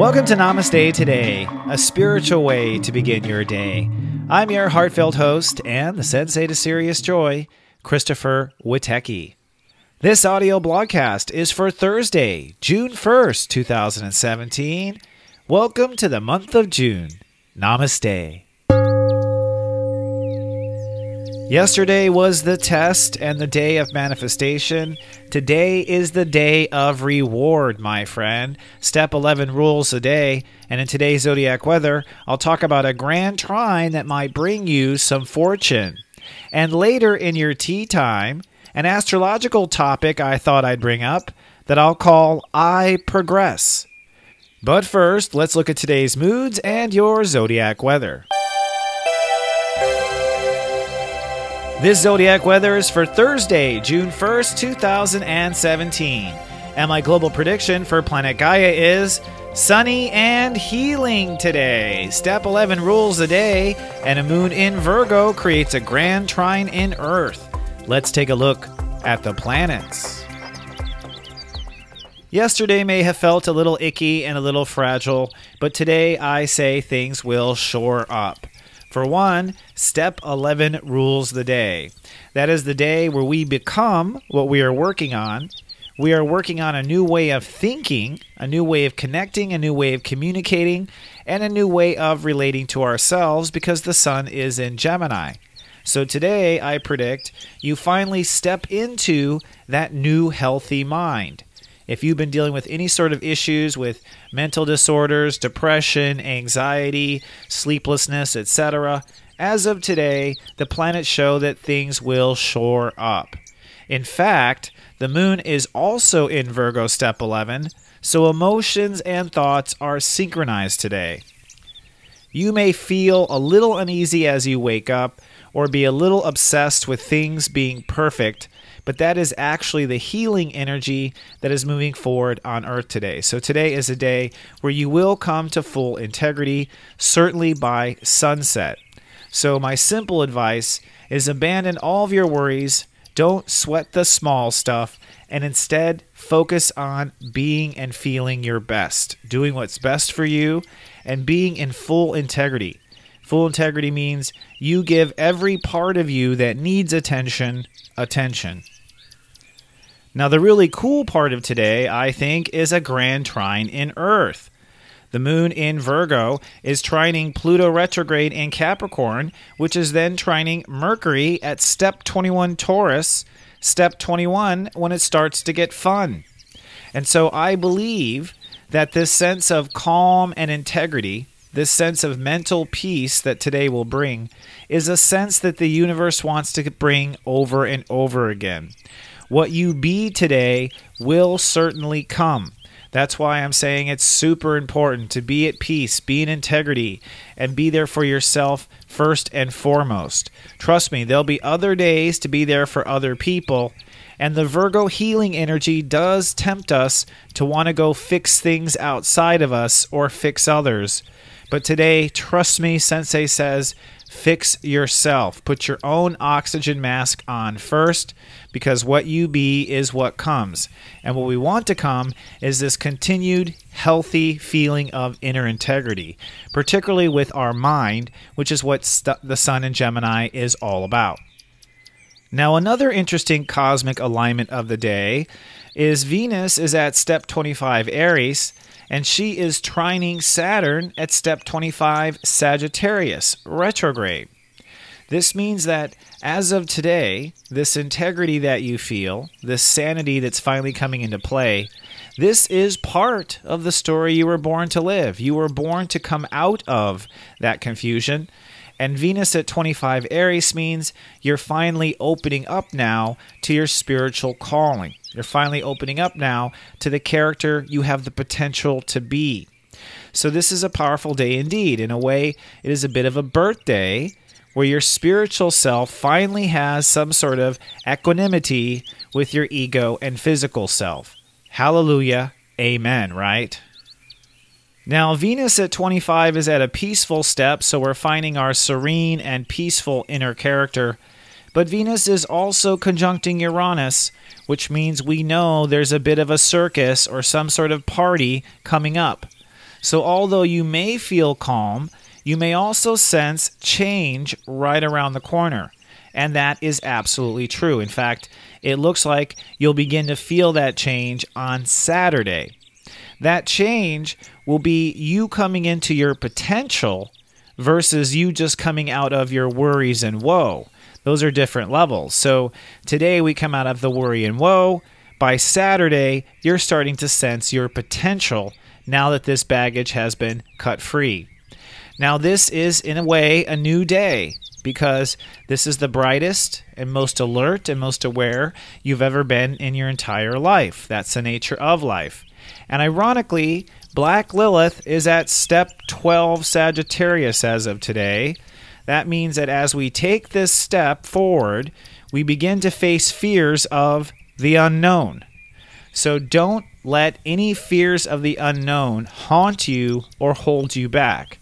Welcome to Namaste Today, a spiritual way to begin your day. I'm your heartfelt host and the Sensei to Serious Joy, Christopher Witecki. This audio blogcast is for Thursday, June 1st, 2017. Welcome to the month of June. Namaste. Yesterday was the test and the day of manifestation. Today is the day of reward, my friend. Step 11 rules the day. And in today's zodiac weather, I'll talk about a grand trine that might bring you some fortune. And later in your tea time, an astrological topic I thought I'd bring up that I'll call I Progress. But first, let's look at today's moods and your zodiac weather. This zodiac weather is for Thursday, June 1st, 2017. And my global prediction for planet Gaia is sunny and healing today. Step 11 rules the day, and a moon in Virgo creates a grand trine in Earth. Let's take a look at the planets. Yesterday may have felt a little icky and a little fragile, but today I say things will shore up. For one, step 11 rules the day. That is the day where we become what we are working on. We are working on a new way of thinking, a new way of connecting, a new way of communicating, and a new way of relating to ourselves because the sun is in Gemini. So today, I predict you finally step into that new healthy mind. If you've been dealing with any sort of issues with mental disorders, depression, anxiety, sleeplessness, etc., as of today, the planets show that things will shore up. In fact, the moon is also in Virgo step 11, so emotions and thoughts are synchronized today. You may feel a little uneasy as you wake up or be a little obsessed with things being perfect, but that is actually the healing energy that is moving forward on Earth today. So today is a day where you will come to full integrity, certainly by sunset. So my simple advice is abandon all of your worries, don't sweat the small stuff, and instead focus on being and feeling your best, doing what's best for you, and being in full integrity. Full integrity means you give every part of you that needs attention. Now, the really cool part of today, I think, is a grand trine in Earth. The moon in Virgo is trining Pluto retrograde in Capricorn, which is then trining Mercury at step 21 Taurus, step 21 when it starts to get fun. And so I believe that this sense of calm and integrity, this sense of mental peace that today will bring, is a sense that the universe wants to bring over and over again. What you be today will certainly come. That's why I'm saying it's super important to be at peace, be in integrity, and be there for yourself first and foremost. Trust me, there'll be other days to be there for other people, and the Virgo healing energy does tempt us to want to go fix things outside of us or fix others. But today, trust me, Sensei says, fix yourself. Put your own oxygen mask on first, because what you be is what comes. And what we want to come is this continued healthy feeling of inner integrity, particularly with our mind, which is what the sun in Gemini is all about. Now, another interesting cosmic alignment of the day is Venus is at step 25 Aries, and she is trining Saturn at step 25 Sagittarius, retrograde. This means that as of today, this integrity that you feel, this sanity that's finally coming into play, this is part of the story you were born to live. You were born to come out of that confusion. And Venus at 25 Aries means you're finally opening up now to your spiritual calling. You're finally opening up now to the character you have the potential to be. So this is a powerful day indeed. In a way, it is a bit of a birthday where your spiritual self finally has some sort of equanimity with your ego and physical self. Hallelujah. Amen, right? Now, Venus at 25 is at a peaceful step, so we're finding our serene and peaceful inner character. But Venus is also conjuncting Uranus, which means we know there's a bit of a circus or some sort of party coming up. So although you may feel calm, you may also sense change right around the corner. And that is absolutely true. In fact, it looks like you'll begin to feel that change on Saturday. That change will be you coming into your potential versus you just coming out of your worries and woe. Those are different levels. So today we come out of the worry and woe. By Saturday, you're starting to sense your potential now that this baggage has been cut free. Now this is, in a way, a new day because this is the brightest and most alert and most aware you've ever been in your entire life. That's the nature of life. And ironically, Black Lilith is at step 12 Sagittarius as of today. That means that as we take this step forward, we begin to face fears of the unknown. So don't let any fears of the unknown haunt you or hold you back.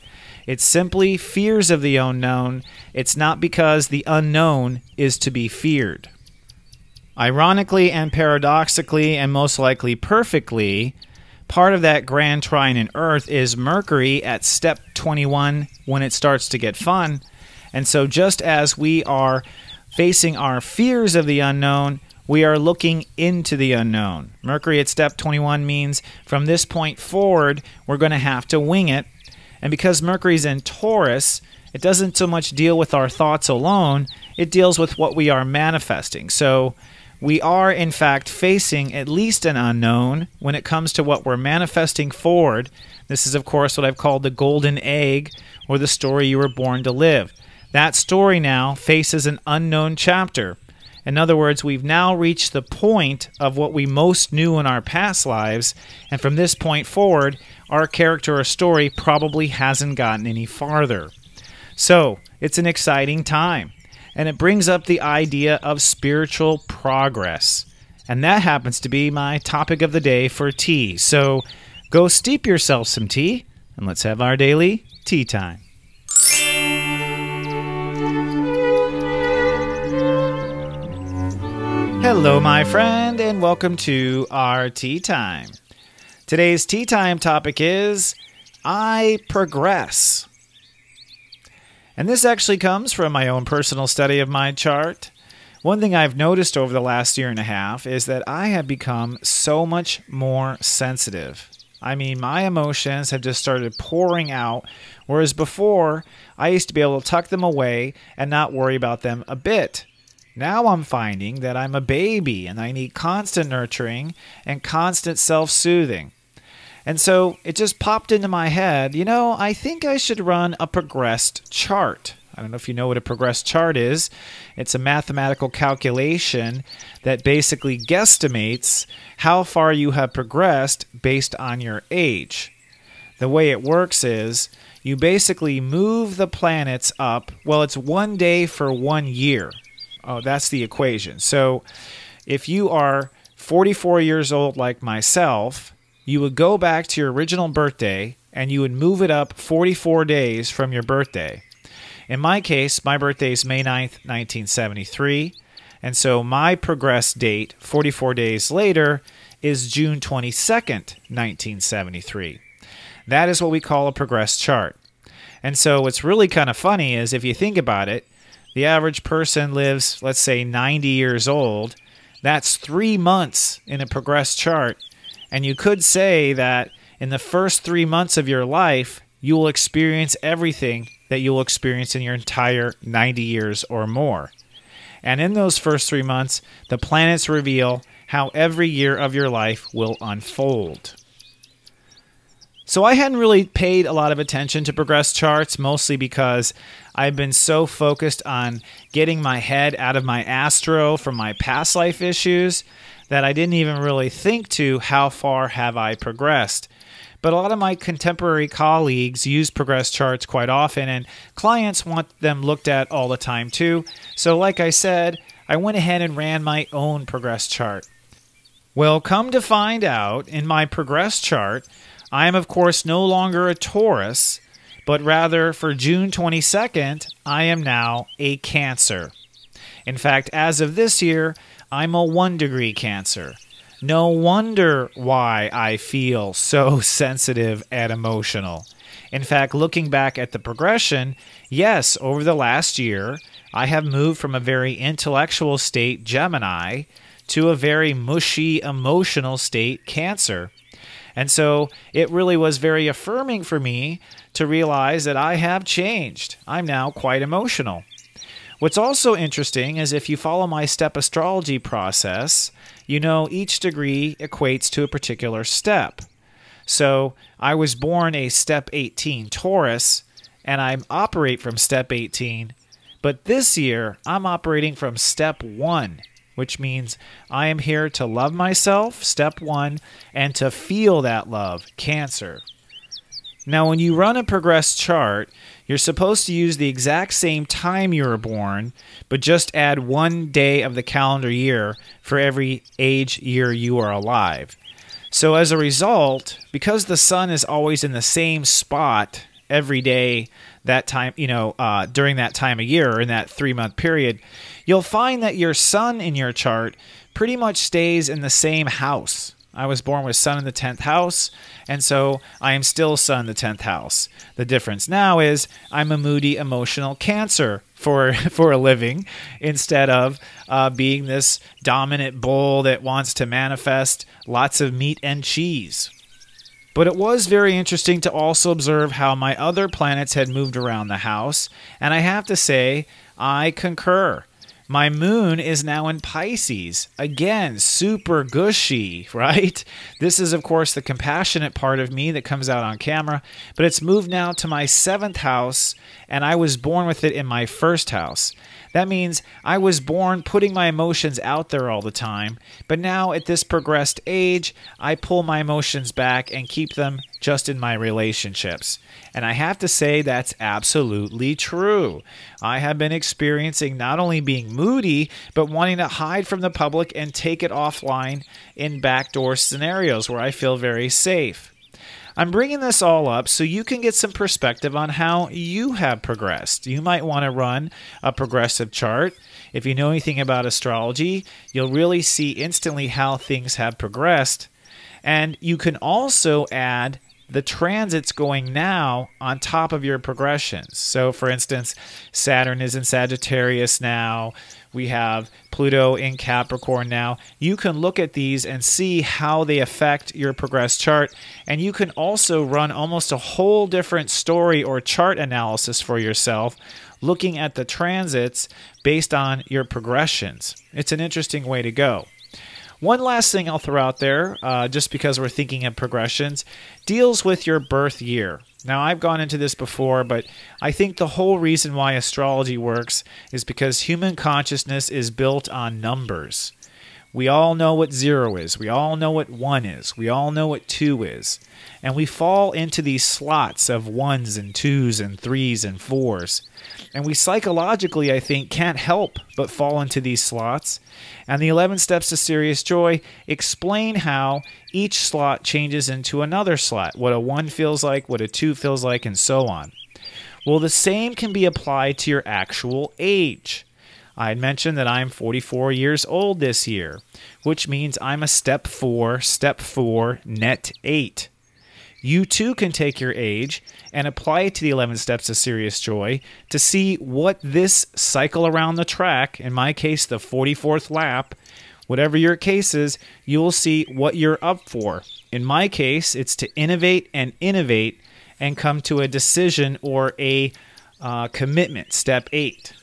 It's simply fears of the unknown. It's not because the unknown is to be feared. Ironically and paradoxically, and most likely perfectly, part of that grand trine in Earth is Mercury at step 21 when it starts to get fun. And so just as we are facing our fears of the unknown, we are looking into the unknown. Mercury at step 21 means from this point forward, we're going to have to wing it. And because Mercury's in Taurus, it doesn't so much deal with our thoughts alone, it deals with what we are manifesting. So we are, in fact, facing at least an unknown when it comes to what we're manifesting forward. This is, of course, what I've called the golden egg, or the story you were born to live. That story now faces an unknown chapter. In other words, we've now reached the point of what we most knew in our past lives, and from this point forward, our character or story probably hasn't gotten any farther. So, it's an exciting time, and it brings up the idea of spiritual progress. And that happens to be my topic of the day for tea. So, go steep yourself some tea, and let's have our daily tea time. Hello, my friend, and welcome to our tea time. Today's tea time topic is I progress. And this actually comes from my own personal study of my chart. One thing I've noticed over the last year and a half is that I have become so much more sensitive. I mean, my emotions have just started pouring out, whereas before, I used to be able to tuck them away and not worry about them a bit. Now I'm finding that I'm a baby and I need constant nurturing and constant self-soothing. And so it just popped into my head, I think I should run a progressed chart. I don't know if you know what a progressed chart is. It's a mathematical calculation that basically guesstimates how far you have progressed based on your age. The way it works is you basically move the planets up. Well, it's 1 day for 1 year. Oh, that's the equation. So if you are 44 years old like myself, you would go back to your original birthday and you would move it up 44 days from your birthday. In my case, my birthday is May 9th, 1973. And so my progressed date, 44 days later, is June 22nd, 1973. That is what we call a progressed chart. And so what's really kind of funny is if you think about it, the average person lives, let's say, 90 years old. That's 3 months in a progressed chart. And you could say that in the first 3 months of your life, you will experience everything that you will experience in your entire 90 years or more. And in those first 3 months, the planets reveal how every year of your life will unfold. So I hadn't really paid a lot of attention to progress charts, mostly because I've been so focused on getting my head out of my astro from my past life issues that I didn't even really think to how far have I progressed. But a lot of my contemporary colleagues use progress charts quite often, and clients want them looked at all the time too. So like I said, I went ahead and ran my own progress chart. Well, come to find out, in my progress chart, I am, of course, no longer a Taurus, but rather for June 22nd, I am now a Cancer. In fact, as of this year, I'm a 1-degree Cancer. No wonder why I feel so sensitive and emotional. In fact, looking back at the progression, yes, over the last year, I have moved from a very intellectual state, Gemini, to a very mushy, emotional state, Cancer. And so it really was very affirming for me to realize that I have changed. I'm now quite emotional. What's also interesting is if you follow my step astrology process, you know each degree equates to a particular step. So I was born a step 18 Taurus, and I operate from step 18. But this year, I'm operating from step 1, which means I am here to love myself, step 1, and to feel that love, Cancer. Now, when you run a progressed chart, you're supposed to use the exact same time you were born, but just add 1 day of the calendar year for every age year you are alive. So as a result, because the sun is always in the same spot every day that time, during that time of year, or in that 3-month period, you'll find that your sun in your chart pretty much stays in the same house. I was born with sun in the 10th house, and so I am still sun in the 10th house. The difference now is I'm a moody, emotional Cancer for a living, instead of being this dominant bull that wants to manifest lots of meat and cheese. But it was very interesting to also observe how my other planets had moved around the house, and I have to say, I concur. My moon is now in Pisces. Again, super gushy, right? This is, of course, the compassionate part of me that comes out on camera, but it's moved now to my 7th house, and I was born with it in my 1st house. That means I was born putting my emotions out there all the time, but now at this progressed age, I pull my emotions back and keep them just in my relationships. And I have to say that's absolutely true. I have been experiencing not only being moody, but wanting to hide from the public and take it offline in backdoor scenarios where I feel very safe. I'm bringing this all up so you can get some perspective on how you have progressed. You might want to run a progressive chart. If you know anything about astrology, you'll really see instantly how things have progressed. And you can also add the transits going now on top of your progressions. So, for instance, Saturn is in Sagittarius now. We have Pluto in Capricorn now. You can look at these and see how they affect your progressed chart. And you can also run almost a whole different story or chart analysis for yourself, looking at the transits based on your progressions. It's an interesting way to go. One last thing I'll throw out there, just because we're thinking of progressions, deals with your birth year. Now, I've gone into this before, but I think the whole reason why astrology works is because human consciousness is built on numbers. We all know what 0 is. We all know what 1 is. We all know what 2 is. And we fall into these slots of 1s and 2s and 3s and 4s. And we psychologically, I think, can't help but fall into these slots. And the 11 Steps to Serious Joy explain how each slot changes into another slot, what a 1 feels like, what a 2 feels like, and so on. Well, the same can be applied to your actual age. I had mentioned that I'm 44 years old this year, which means I'm a step 4, net 8. You too can take your age and apply it to the 11 Steps of Serious Joy to see what this cycle around the track, in my case the 44th lap, whatever your case is, you'll see what you're up for. In my case, it's to innovate and come to a decision or a commitment, step 8.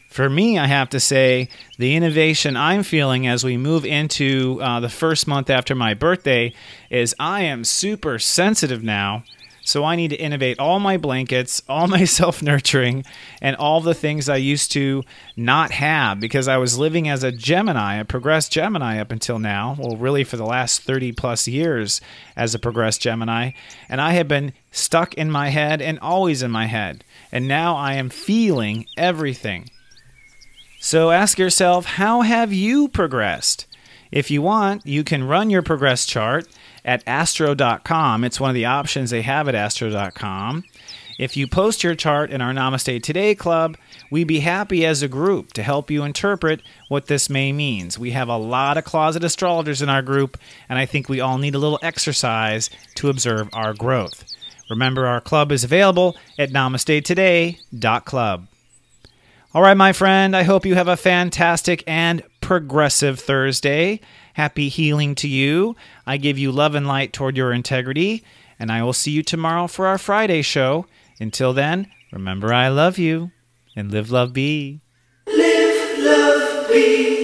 For me, I have to say, the innovation I'm feeling as we move into the first month after my birthday is I am super sensitive now, so I need to innovate all my blankets, all my self-nurturing, and all the things I used to not have because I was living as a Gemini, a progressed Gemini up until now, well, really for the last 30-plus years as a progressed Gemini, and I have been stuck in my head and always in my head, and now I am feeling everything. So ask yourself, how have you progressed? If you want, you can run your progress chart at astro.com. It's one of the options they have at astro.com. If you post your chart in our Namaste Today club, we'd be happy as a group to help you interpret what this may means. We have a lot of closet astrologers in our group, and I think we all need a little exercise to observe our growth. Remember, our club is available at namastetoday.club. All right, my friend, I hope you have a fantastic and progressive Thursday. Happy healing to you. I give you love and light toward your integrity, and I will see you tomorrow for our Friday show. Until then, remember I love you, and live, love, be. Live, love, be.